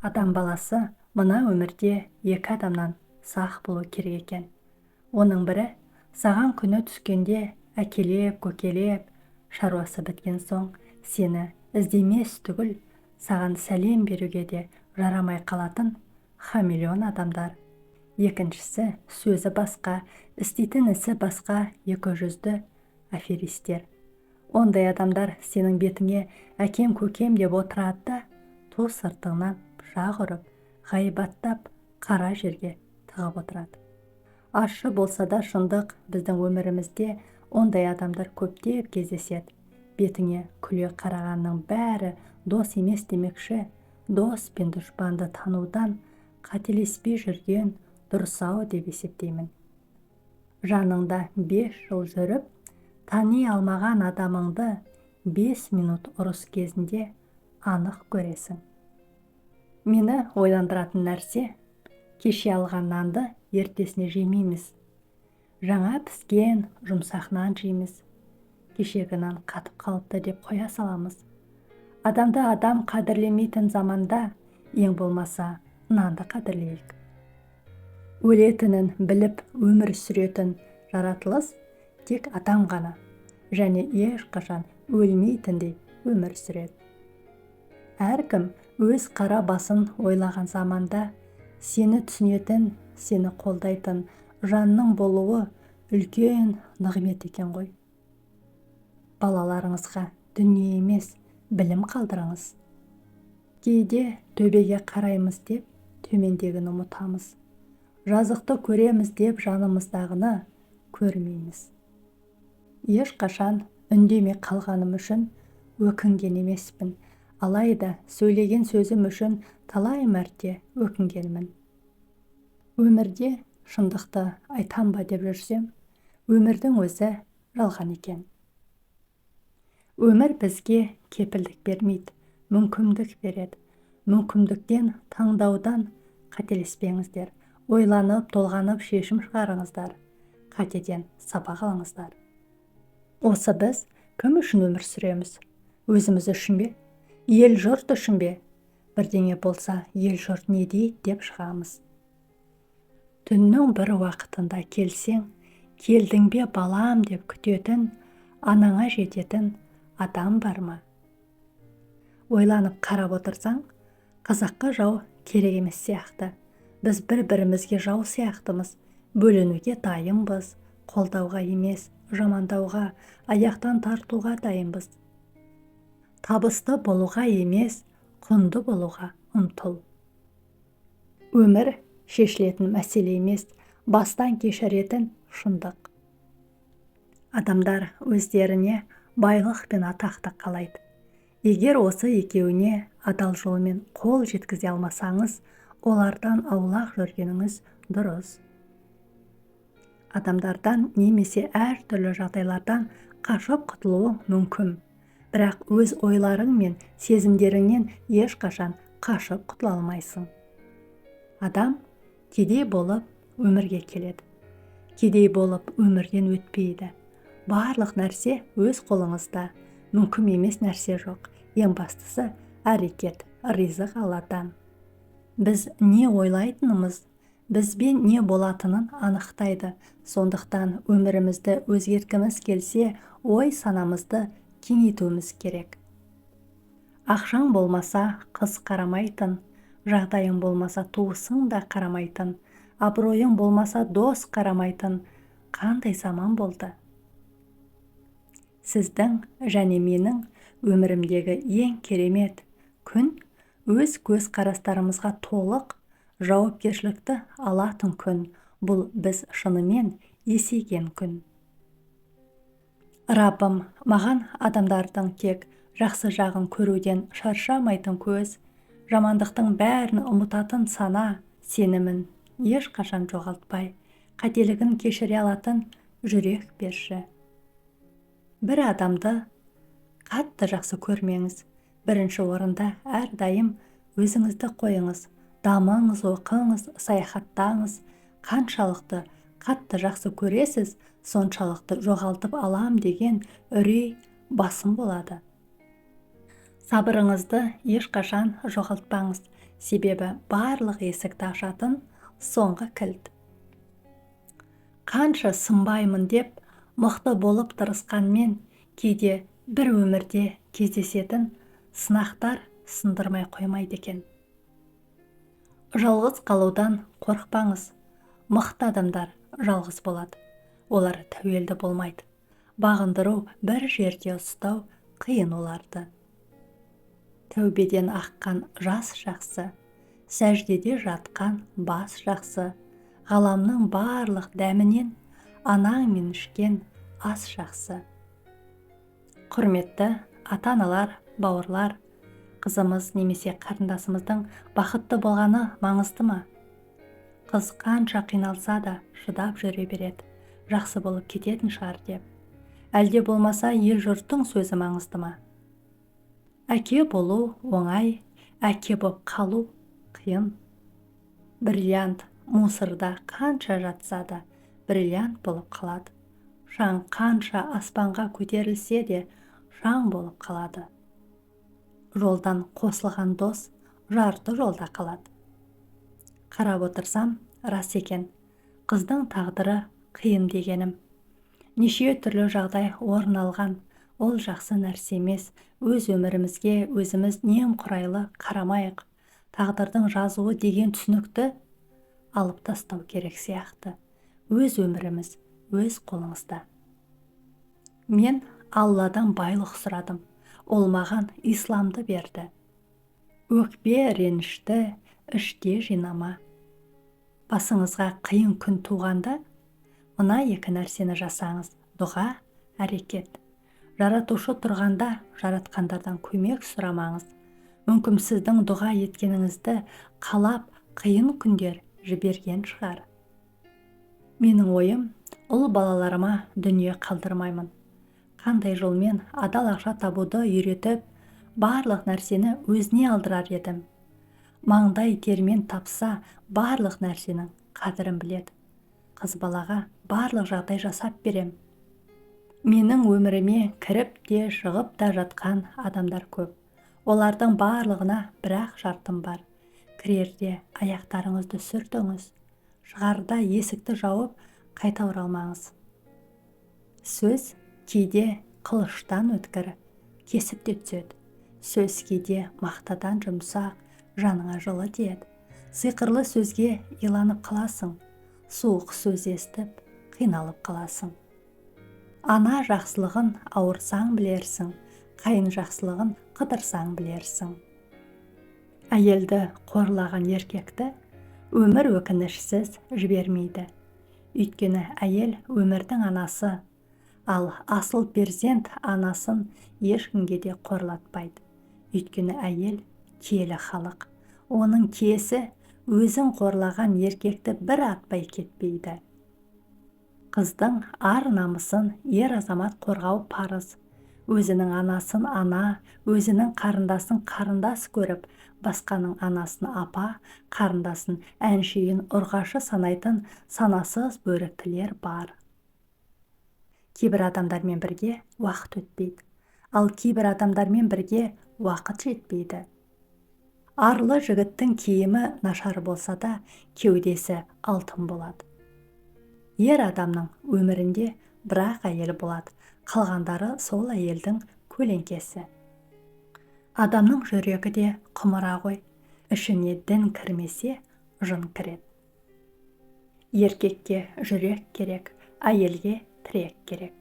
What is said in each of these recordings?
Адам баласы мына өмірде екі адамнан сақ болу керек екен. Оның бірі саған күні түскенде әкелеп-көкелеп, шаруасы біткен соң сені іздемес түгіл, саған сәлем беруге де жарамай қалатын хамелеон адамдар. Екіншісі сөзі басқа, істейтін ісі басқа екі жүзді аферистер. Ондай адамдар сенің бетіңе әкем-көкем деп отырады да, ту сыртыңнан пышақ ұрып, ғайбаттап, қара жерге тығып отырады. Ащы болса да шындық, біздің өмірімізде ондай адамдар көптеп кездеседі. Бетіңе күле қарағанның бәрі дос емес демекші, дос пен дұшпанды танудан қателеспей жүрген дұрыс-ау деп есептеймін. Жаныңда 5 жыл жүріп, тани алмаған адамыңды 5 минут ұрыс кезінде анық көресің. Мені ойландыратын нәрсе, кеше алған нанды ертесіне жемейміз. Жаңа піскен жұмсақ нан жейміз. Кешегі нан қатып қалыпты деп қоя саламыз. Адамды адам қадірлемейтін заманда, ең болмаса нанды қадірлейік. Өлетінін біліп өмір сүретін жаратылыс тек адам ғана, және ешқашан өлмейтіндей өмір сүреді. Әркім өз қара басын ойлаған заманда сені түсінетін, сені қолдайтын жанның болуы үлкен нығмет екен ғой. Балаларыңызға дүние емес, білім қалдырыңыз. Кейде төбеге қараймыз деп, төмендегіні ұмытамыз. Жазықты көреміз деп, жанымыздағыны көрмейміз. Ешқашан үндемей қалғаным үшін өкінген емеспін, алайда сөйлеген сөзім үшін талай мәрте өкінгенмін. Өмірде шындықты айтам ба деп жүрсем, өмірдің өзі жалған екен. Өмір бізге кепілдік бермейді, мүмкіндік береді. Мүмкіндіктен, таңдаудан қателеспеңіздер. Ойланып, толғанып шешім шығарыңыздар. Қатеден сабақ алыңыздар. Осы біз кім үшін өмір сүреміз? Өзіміз үшін бе? Ел жұрт үшін бе? Бірдеңе болса, ел жұрт не дейді деп шығамыз. Түннің бір уақытында келсең, келдің бе балам деп күтетін, анаңа жететін адам бар ма? Ойланып қарап отырсаң, қазаққа жау керек емес сияқты. Біз бір-бірімізге жау сияқтымыз, бөлінуге дайынбыз, қолдауға емес, жамандауға, аяқтан тартуға дайынбыз. Табысты болуға емес, құнды болуға ұмтыл. Өмір шешілетін мәселе емес, бастан кешіретін шындық. Адамдар өздеріне байлық пен атақты қалайды. Егер осы екеуіне адал жолмен қол жеткізе алмасаңыз, олардан аулақ жүргеніңіз дұрыс. Адамдардан немесе әртүрлі жағдайлардан қашып құтылуың мүмкін, бірақ өз ойларың мен сезімдеріңнен ешқашан қашып құтыла алмайсың. Адам кедей болып өмірге келеді. Кедей болып өмірден өтпейді. Барлық нәрсе өз қолыңызда, мүмкін емес нәрсе жоқ. Ең бастысы әрекет, ризық Алладан. Біз не ойлайтынымыз, бізбен не болатынын анықтайды. Сондықтан өмірімізді өзгерткіміз келсе, ой санамызды кеңейтуіміз керек. Ақшаң болмаса қыз қарамайтын, жағдайың болмаса туысың да қарамайтын, абыройың болмаса дос қарамайтын, қандай заман болды? Сіздің және менің өмірімдегі ең керемет күн өз көз қарастарымызға толық жауапкершілікті алатын күн. Бұл біз шынымен есейген күн. Раббым маған адамдардың тек жақсы жағын көруден шаршамайтын көз, жамандықтың бәрін ұмытатын сана, сенімін ешқашан жоғалтпай, қателігін кешіре алатын жүрек берші. Бір адамды қатты жақсы көрмеңіз. Бірінші орында әрдайым өзіңізді қойыңыз. Дамыңыз, оқыңыз, саяхаттаңыз. Қаншалықты қатты жақсы көресіз, соншалықты жоғалтып алам деген үрей басым болады. Сабырыңызды ешқашан жоғалтпаңыз. себебі барлық есікті ашатын соңғы кілт. Қанша сынбаймын деп мықты болып тырысқанмен, кейде бір өмірде кездесетін сынақтар сындырмай қоймайды екен. Жалғыз қалудан қорықпаңыз. Мықты адамдар жалғыз болады. Олар тәуелді болмайды. Бағындыру бір жерде ұстау қиын оларды. Тәубеден аққан жас жақсы, сәждеде жатқан бас жақсы, ғаламның барлық дәмінен анаңмен ішкен ас жақсы. Құрметті ата-аналар, бауырлар, қызымыз немесе қарындасымыздың бақытты болғаны маңызды ма? Қыз қанша қиналса да шыдап жүре береді, жақсы болып кететін шығар деп. Әлде болмаса ел-жұрттың сөзі маңызды ма? Әке болу оңай, әке боп қалу қиын. Бриллиант мусорда қанша жатса да бриллиант болып қалады. Шаң қанша аспанға көтерілсе де шаң болып қалады. Жолдан қосылған дос жарты жолда қалады. Қарап отырсам, рас екен, қыздың тағдыры қиын дегенім. Неше түрлі жағдай орын алған, ол жақсы нәрсе емес. Өз өмірімізге өзіміз немқұрайлы қарамайық. Тағдырдың жазуы деген түсінікті алып тастау керек сияқты. Өз өміріміз өз қолыңызда. Мен Алладан байлық сұрадым. Ол маған исламды берді. Өкпе ренішті іште жинама. Басыңызға қиын күн туғанда, мына екі нәрсені жасаңыз: дұға, әрекет. Жаратушы тұрғанда жаратқандардан көмек сұрамаңыз. Мүмкін сіздің дұға еткеніңізді қалап қиын күндер жіберген шығар. Менің ойым, ұл балаларыма дүние қалдырмаймын. Қандай жолмен адал ақша табуды үйретіп, барлық нәрсені өзіне алдырар едім. Маңдай термен тапса, барлық нәрсенің қадірін біледі. Қыз балаға барлық жағдай жасап берем. Менің өміріме кіріп те шығып та жатқан адамдар көп. Олардың барлығына бір-ақ шартым бар. Кірерде аяқтарыңызды сүртіңіз. Шығарда есікті жауып, қайта оралмаңыз. Сөз кейде қылыштан өткір, кесіп те түседі. Сөз кейде мақтадан жұмсақ, жаныңа жылы тиеді. Сиқырлы сөзге иланып қаласың. Суық сөз естіп, қиналып қаласың. Ана жақсылығын ауырсаң білерсің, қайын жақсылығын қыдырсаң білерсің. Әйелді қорлаған еркекті өмір өкінішсіз жібермейді. Өйткені әйел өмірдің анасы, ал асыл перзент анасын ешкімге де қорлатпайды. Өйткені әйел киелі халық. Оның киесі өзін қорлаған еркекті бір атпай кетпейді. Қыздың ар намысын ер азамат қорғау парыз. Өзінің анасын ана, өзінің қарындасын қарындас көріп, басқаның анасын апа, қарындасын әншейін ұрғашы санайтын санасыз бөріктілер бар. Кейбір адамдармен бірге уақыт өтпейді, ал кейбір адамдармен бірге уақыт жетпейді. Арлы жігіттің киімі нашар болса да, кеудесі алтын болады. Ер адамның өмірінде бір-ақ әйел болады, қалғандары сол әйелдің көлеңкесі. Адамның жүрегі де құмыра ғой, ішіне дін кірмесе, жын кіреді. Еркекке жүрек керек, әйелге тірек керек.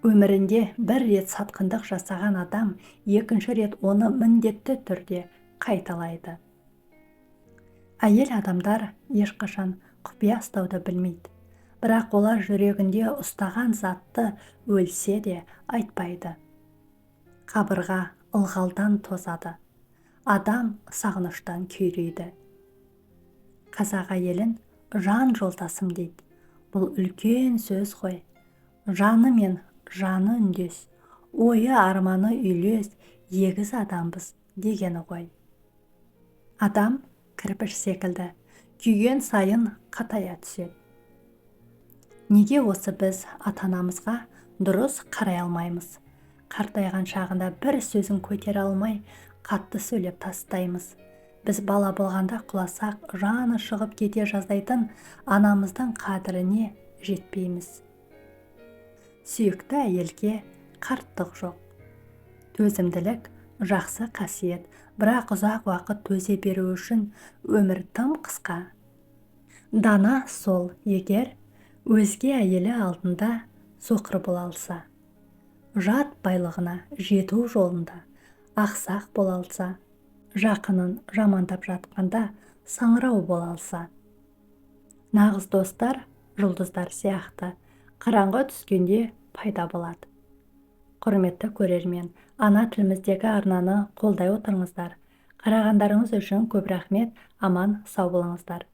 Өмірінде бір рет сатқындық жасаған адам, екінші рет оны міндетті түрде қайталайды. Әйел адамдар ешқашан құпия ұстауды білмейді. Бірақ олар жүрегінде ұстаған затты өлсе де айтпайды. Қабырға ылғалдан тозады. Адам сағыныштан күйрейді. Қазақ әйелін жан жолдасым дейді. Бұл үлкен сөз ғой. Жаны мен жаны үндес, ойы арманы үйлес, егіз адамбыз дегені ғой. Адам кірпіш секілді, күйген сайын қатая түседі. Неге осы біз ата-анамызға дұрыс қарай алмаймыз? Қартайған шағында бір сөзін көтере алмай, қатты сөйлеп тастаймыз. біз бала болғанда құласақ жаны шығып кете жаздайтын анамыздың қадіріне жетпейміз. Сүйікті әйелге қарттық жоқ. Төзімділік жақсы қасиет, бірақ ұзақ уақыт төзе беру үшін өмір тым қысқа. Дана сол, егер өзге әйелі алдында соқыр бола алса, жат байлығына жету жолында ақсақ бола алса, жақынын жамандап жатқанда саңырау бола алса. Нағыз достар жұлдыздар сияқты қараңғы түскенде пайда болады. Құрметті көрермен, ана тіліміздегі арнаны қолдай отырыңыздар. Қарағандарыңыз үшін көп рахмет, аман сау болыңыздар.